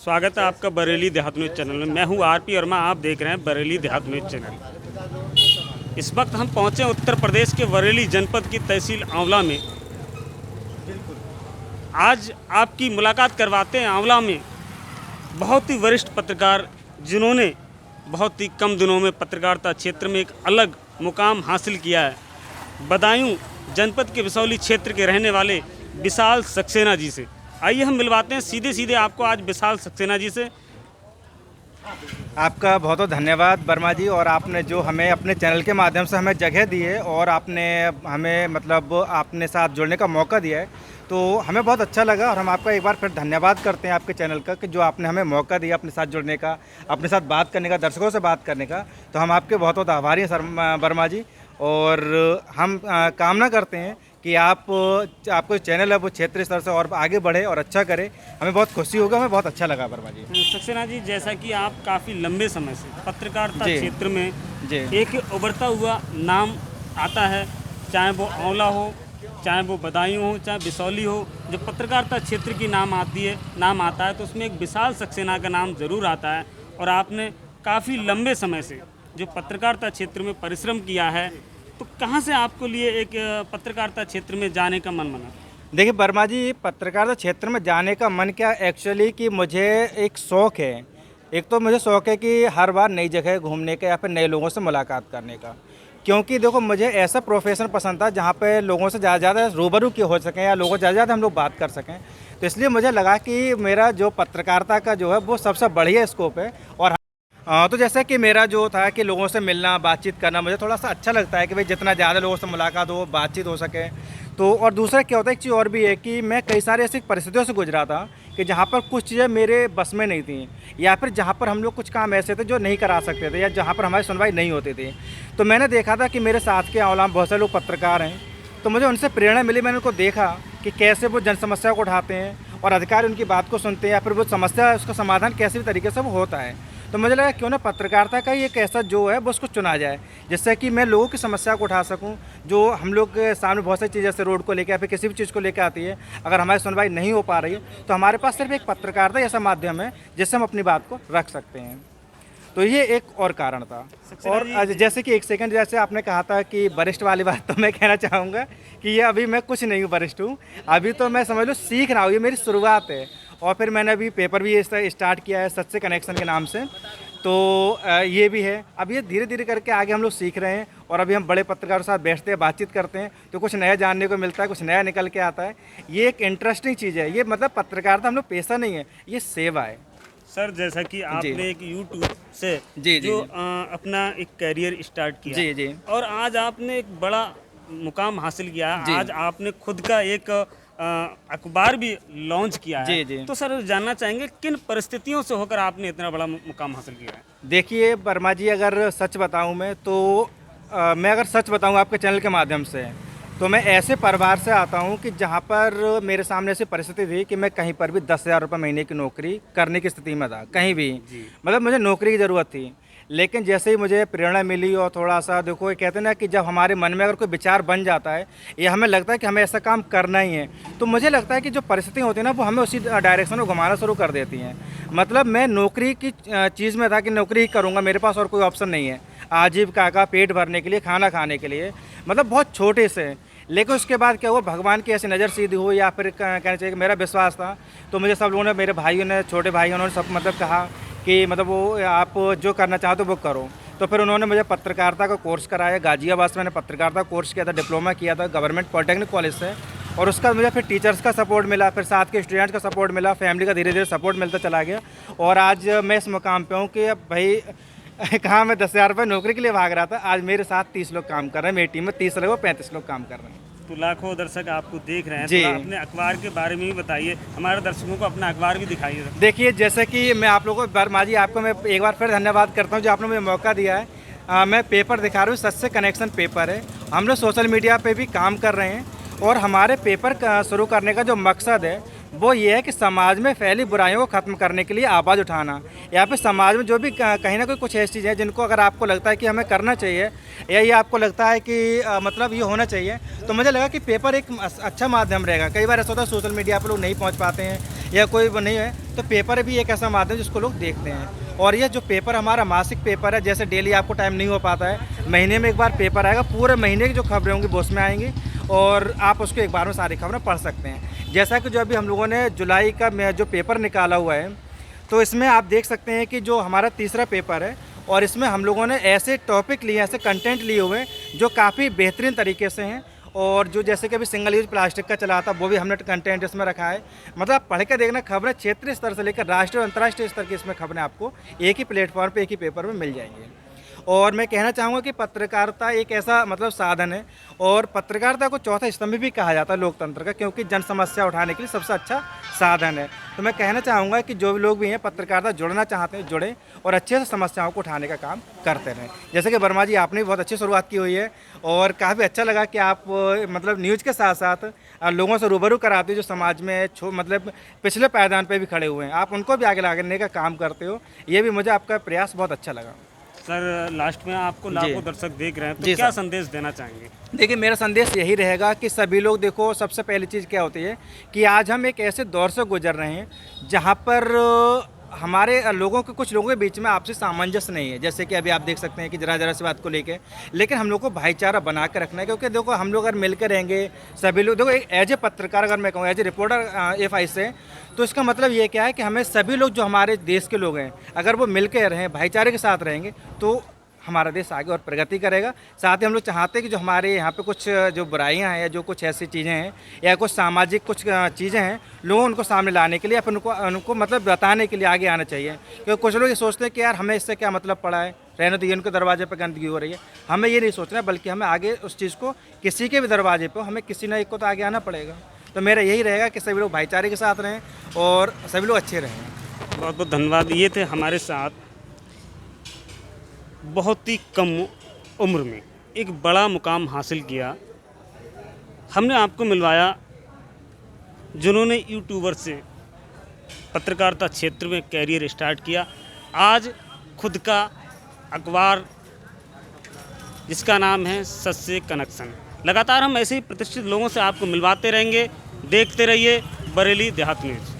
स्वागत है आपका बरेली देहात न्यूज़ चैनल में। मैं हूं आरपी वर्मा, आप देख रहे हैं बरेली देहात न्यूज़ चैनल। इस वक्त हम पहुंचे उत्तर प्रदेश के बरेली जनपद की तहसील आंवला में। आज आपकी मुलाकात करवाते हैं आंवला में बहुत ही वरिष्ठ पत्रकार, जिन्होंने बहुत ही कम दिनों में पत्रकारिता क्षेत्र में एक अलग मुकाम हासिल किया है। बदायूं जनपद के बिसौली क्षेत्र के रहने वाले विशाल सक्सेना जी से आइए हम मिलवाते हैं सीधे आपको आज विशाल सक्सेना जी से। आपका बहुत बहुत धन्यवाद वर्मा जी, और आपने जो हमें अपने चैनल के माध्यम से हमें जगह दी है और आपने हमें मतलब आपने साथ जुड़ने का मौका दिया है, तो हमें बहुत अच्छा लगा। और हम आपका एक बार फिर धन्यवाद करते हैं आपके चैनल का कि जो आपने हमें मौका दिया अपने साथ जुड़ने का, अपने साथ बात करने का, दर्शकों से बात करने का। तो हम आपके बहुत बहुत आभारी हैं सर वर्मा जी। और हम कामना करते हैं कि आपको चैनल है वो क्षेत्रीय स्तर से और आगे बढ़े और अच्छा करे। हमें बहुत खुशी होगा, हमें बहुत अच्छा लगा वर्मा जी। सक्सेना जी, जैसा कि आप काफ़ी लंबे समय से पत्रकारिता क्षेत्र में एक उभरता हुआ नाम आता है, चाहे वो आंवला हो, चाहे वो बदायूं हो, चाहे बिसौली हो, जब पत्रकारिता क्षेत्र की नाम आता है तो उसमें एक विशाल सक्सेना का नाम ज़रूर आता है। और आपने काफ़ी लंबे समय से जो पत्रकारिता क्षेत्र में परिश्रम किया है, तो कहाँ से आपको लिए एक पत्रकारिता क्षेत्र में जाने का मन बना? देखिए वर्मा जी, पत्रकारिता क्षेत्र में जाने का मन क्या एक्चुअली कि मुझे एक शौक़ है। एक तो मुझे शौक़ है कि हर बार नई जगह घूमने का या फिर नए लोगों से मुलाकात करने का। क्योंकि देखो, मुझे ऐसा प्रोफेशन पसंद था जहाँ पे लोगों से ज़्यादा रूबरू की हो सकें या लोगों से ज़्यादा हम लोग बात कर सकें। तो इसलिए मुझे लगा कि मेरा जो पत्रकारिता का जो है वो सबसे बढ़िया स्कोप है। और तो जैसे कि मेरा जो था कि लोगों से मिलना, बातचीत करना मुझे थोड़ा सा अच्छा लगता है कि भाई जितना ज़्यादा लोगों से मुलाकात हो, बातचीत हो सके। तो और दूसरा क्या होता है, एक चीज़ और भी है कि मैं कई सारे ऐसी परिस्थितियों से गुजरा था कि जहाँ पर कुछ चीज़ें मेरे बस में नहीं थी, या फिर जहाँ पर हम लोग कुछ काम ऐसे थे जो नहीं करा सकते थे, या जहाँ पर हमारी सुनवाई नहीं होती थी। तो मैंने देखा था कि मेरे साथ के आंवला में बहुत सारे लोग पत्रकार हैं, तो मुझे उनसे प्रेरणा मिली। मैंने उनको देखा कि कैसे वो जन समस्या को उठाते हैं और अधिकारी उनकी बात को सुनते हैं, या फिर वो समस्या उसका समाधान कैसे भी तरीके से वो होता है। तो मुझे लगा क्यों ना पत्रकारिता का ही एक ऐसा जो है वो उसको चुना जाए, जिससे कि मैं लोगों की समस्या को उठा सकूं। जो हम लोग के सामने बहुत सारी चीज़ें जैसे रोड को लेकर या फिर किसी भी चीज़ को लेकर आती है, अगर हमारी सुनवाई नहीं हो पा रही है तो हमारे पास सिर्फ एक पत्रकारिता ऐसा माध्यम है जिससे हम अपनी बात को रख सकते हैं। तो ये एक और कारण था। और जैसे कि एक सेकंड, जैसे आपने कहा था कि वरिष्ठ वाली बात, तो मैं कहना चाहूँगा कि ये अभी मैं कुछ नहीं हूँ वरिष्ठ हूँ, अभी तो मैं समझ लो सीख रहा हूँ, ये मेरी शुरुआत है। और फिर मैंने अभी पेपर भी स्टार्ट किया है सच से कनेक्शन के नाम से, तो ये भी है। अब ये धीरे धीरे करके आगे हम लोग सीख रहे हैं, और अभी हम बड़े पत्रकारों के साथ बैठते हैं, बातचीत करते हैं, तो कुछ नया जानने को मिलता है, कुछ नया निकल के आता है। ये एक इंटरेस्टिंग चीज़ है। ये मतलब पत्रकारिता हम लोग पेशा नहीं है, ये सेवा है। सर, जैसा कि आपने एक यूट्यूब से जो अपना एक करियर स्टार्ट किया, और आज आपने एक बड़ा मुकाम हासिल किया है। आज आपने खुद का एक अखबार भी लॉन्च किया है। तो सर, जानना चाहेंगे किन परिस्थितियों से होकर आपने इतना बड़ा मुकाम हासिल किया है? देखिए वर्मा जी, अगर सच बताऊं मैं तो मैं अगर सच बताऊं आपके चैनल के माध्यम से, तो मैं ऐसे परिवार से आता हूं कि जहां पर मेरे सामने ऐसी परिस्थिति थी कि मैं कहीं पर भी 10,000 रुपये महीने की नौकरी करने की स्थिति में था, कहीं भी। मतलब मुझे नौकरी की ज़रूरत थी। लेकिन जैसे ही मुझे प्रेरणा मिली और थोड़ा सा, देखो ये कहते हैं ना कि जब हमारे मन में अगर कोई विचार बन जाता है या हमें लगता है कि हमें ऐसा काम करना ही है, तो मुझे लगता है कि जो परिस्थितियाँ होती हैं ना, वो हमें उसी डायरेक्शन में घुमाना शुरू कर देती हैं। मतलब मैं नौकरी की चीज़ में था कि नौकरी ही करूँगा, मेरे पास और कोई ऑप्शन नहीं है आजीविका का, पेट भरने के लिए, खाना खाने के लिए, मतलब बहुत छोटे से। लेकिन उसके बाद क्या हुआ, भगवान की ऐसी नज़र सीधी हुई, या फिर कहना चाहिए कि मेरा विश्वास था। तो मुझे सब लोगों ने, मेरे भाइयों ने, छोटे भाई उन्होंने सब मतलब कहा कि मतलब वो आप जो करना चाहो तो वो करो। तो फिर उन्होंने मुझे पत्रकारिता का कोर्स कराया। गाजियाबाद से मैंने पत्रकारिता कोर्स किया था, डिप्लोमा किया था गवर्नमेंट पॉलिटेक्निक कॉलेज से। और उसका मुझे फिर टीचर्स का सपोर्ट मिला, फिर साथ के स्टूडेंट्स का सपोर्ट मिला, फैमिली का धीरे धीरे सपोर्ट मिलता चला गया। और आज मैं इस मुकाम पे हूँ कि अब भाई कहाँ मैं 10,000 रुपये नौकरी के लिए भाग रहा था, आज मेरे साथ 30 लोग काम कर रहे हैं। मेरी टीम में 30 लोग, 35 लोग काम कर रहे हैं। तो लाखों दर्शक आपको देख रहे हैं, तो अपने अखबार के बारे में भी बताइए, हमारे दर्शकों को अपना अखबार भी दिखाइए। देखिए, जैसे कि मैं आप लोगों को वर्मा जी, आपको मैं एक बार फिर धन्यवाद करता हूँ जो आपने मुझे मौका दिया है। मैं पेपर दिखा रहा हूँ, सच से कनेक्शन पेपर है। हम लोग सोशल मीडिया पे भी काम कर रहे हैं, और हमारे पेपर शुरू करने का जो मकसद है वो ये है कि समाज में फैली बुराइयों को ख़त्म करने के लिए आवाज़ उठाना, या फिर समाज में जो भी कहीं ना कोई कुछ ऐसी चीज़ें हैं जिनको अगर आपको लगता है कि हमें करना चाहिए, या ये आपको लगता है कि मतलब ये होना चाहिए, तो मुझे लगा कि पेपर एक अच्छा माध्यम रहेगा। कई बार ऐसा होता है सोशल मीडिया पर लोग नहीं पहुंच पाते हैं, या कोई वो नहीं है, तो पेपर भी एक ऐसा माध्यम है जिसको लोग देखते हैं। और ये जो पेपर हमारा मासिक पेपर है, जैसे डेली आपको टाइम नहीं हो पाता है, महीने में एक बार पेपर आएगा, पूरे महीने की जो खबरें होंगी वो उसमें आएंगी और आप उसको एक बार में सारी खबरें पढ़ सकते हैं। जैसा कि जो अभी हम लोगों ने जुलाई का जो पेपर निकाला हुआ है, तो इसमें आप देख सकते हैं कि जो हमारा तीसरा पेपर है और इसमें हम लोगों ने ऐसे टॉपिक लिए, ऐसे कंटेंट लिए हुए हैं जो काफ़ी बेहतरीन तरीके से हैं। और जो जैसे कि अभी सिंगल यूज प्लास्टिक का चला था, वो भी हमने कंटेंट इसमें रखा है। मतलब पढ़ के देखना, खबरें क्षेत्रीय स्तर से लेकर राष्ट्रीय और अंतर्राष्ट्रीय स्तर की इसमें खबरें आपको एक ही प्लेटफॉर्म पे, एक ही पेपर में मिल जाएंगी। और मैं कहना चाहूँगा कि पत्रकारिता एक ऐसा मतलब साधन है, और पत्रकारिता को चौथा स्तंभ भी कहा जाता है लोकतंत्र का, क्योंकि जन समस्या उठाने के लिए सबसे अच्छा साधन है। तो मैं कहना चाहूँगा कि जो भी लोग भी हैं पत्रकारिता जुड़ना चाहते हैं, जुड़े और अच्छे से समस्याओं को उठाने का काम करते रहें। जैसे कि वर्मा जी, आपने भी बहुत अच्छी शुरुआत की हुई है और काफ़ी अच्छा लगा कि आप मतलब न्यूज़ के साथ साथ लोगों से रूबरू कराते हो जो समाज में मतलब पिछले पायदान पे भी खड़े हुए हैं, आप उनको भी आगे लाने का काम करते हो। ये भी मुझे आपका प्रयास बहुत अच्छा लगा। सर, लास्ट में आपको लाखों दर्शक देख रहे हैं, तो क्या संदेश देना चाहेंगे? देखिए, मेरा संदेश यही रहेगा कि सभी लोग देखो, सबसे पहली चीज़ क्या होती है कि आज हम एक ऐसे दौर से गुजर रहे हैं जहाँ पर हमारे लोगों के, कुछ लोगों के बीच में आपसी सामंजस्य नहीं है। जैसे कि अभी आप देख सकते हैं कि जरा सी बात को लेके, लेकिन हम लोग को भाईचारा बना के रखना है। क्योंकि देखो, हम लोग अगर मिलकर रहेंगे सभी लोग, देखो एज ए पत्रकार, अगर मैं कहूँ एज ए रिपोर्टर एफआई से, तो इसका मतलब ये क्या है कि हमें सभी लोग जो हमारे देश के लोग हैं, अगर वो मिल के रहें, भाईचारे के साथ रहेंगे, तो हमारा देश आगे और प्रगति करेगा। साथ ही हम लोग चाहते हैं कि जो हमारे यहाँ पे कुछ जो बुराइयाँ हैं या जो कुछ ऐसी चीज़ें हैं या कुछ सामाजिक कुछ चीज़ें हैं, लोगों उनको सामने लाने के लिए, अपन उनको मतलब बताने के लिए आगे आना चाहिए। क्योंकि कुछ लोग ये सोचते हैं कि यार हमें इससे क्या मतलब पड़ा है, रहने तो ये उनके दरवाजे पर गंदगी हो रही है। हमें ये नहीं सोचना, बल्कि हमें आगे उस चीज़ को, किसी के भी दरवाजे पर हमें किसी न एक को तो आगे आना पड़ेगा। तो मेरा यही रहेगा कि सभी लोग भाईचारे के साथ रहें और सभी लोग अच्छे रहें। बहुत बहुत धन्यवाद। ये थे हमारे साथ बहुत ही कम उम्र में एक बड़ा मुकाम हासिल किया, हमने आपको मिलवाया जिन्होंने यूट्यूबर से पत्रकारिता क्षेत्र में कैरियर स्टार्ट किया। आज खुद का अखबार जिसका नाम है सच से कनेक्शन। लगातार हम ऐसे ही प्रतिष्ठित लोगों से आपको मिलवाते रहेंगे। देखते रहिए बरेली देहात न्यूज़।